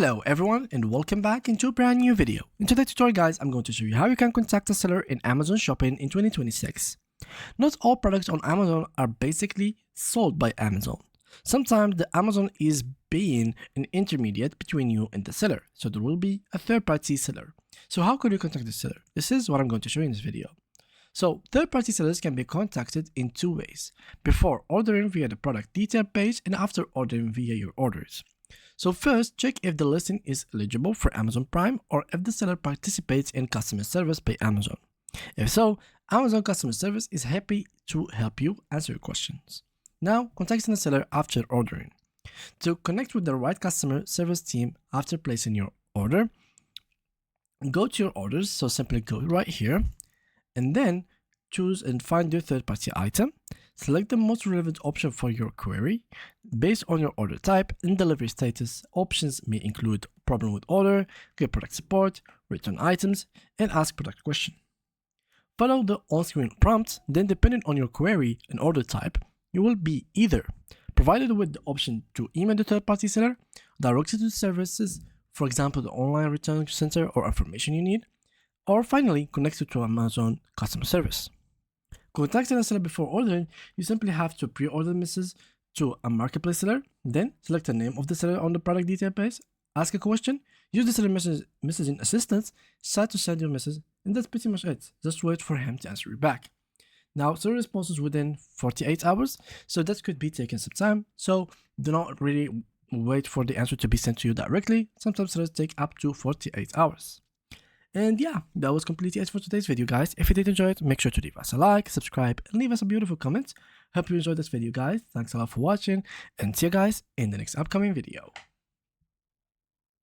Hello everyone and welcome back into a brand new video. In today's tutorial guys, I'm going to show you how you can contact a seller in Amazon Shopping in 2026. Not all products on Amazon are basically sold by Amazon. Sometimes the Amazon is being an intermediate between you and the seller, so there will be a third-party seller. So how could you contact the seller? This is what I'm going to show you in this video. So third-party sellers can be contacted in two ways: before ordering via the product detail page and after ordering via your orders. So first, check if the listing is eligible for Amazon Prime or if the seller participates in customer service by Amazon. If so, Amazon customer service is happy to help you answer your questions. Now, contacting the seller after ordering. To connect with the right customer service team after placing your order, go to your orders, so simply go right here, and then choose and find your third-party item. Select the most relevant option for your query. Based on your order type and delivery status, options may include problem with order, get product support, return items, and ask product question. Follow the on-screen prompts, then depending on your query and order type, you will be either provided with the option to email the third-party seller, directed to services, for example the online return center or information you need, or finally connected to Amazon customer service. Contacting a seller before ordering, you simply have to pre-order the message to a marketplace seller, then select the name of the seller on the product detail page, ask a question, use the seller messaging assistant, start to send your message, and that's pretty much it. Just wait for him to answer you back. Now, seller responses within 48 hours, so that could be taking some time, so do not really wait for the answer to be sent to you directly. Sometimes sellers take up to 48 hours. And yeah, that was completely it for today's video, guys. If you did enjoy it, make sure to leave us a like, subscribe, and leave us a beautiful comment. Hope you enjoyed this video, guys. Thanks a lot for watching, and see you guys in the next upcoming video.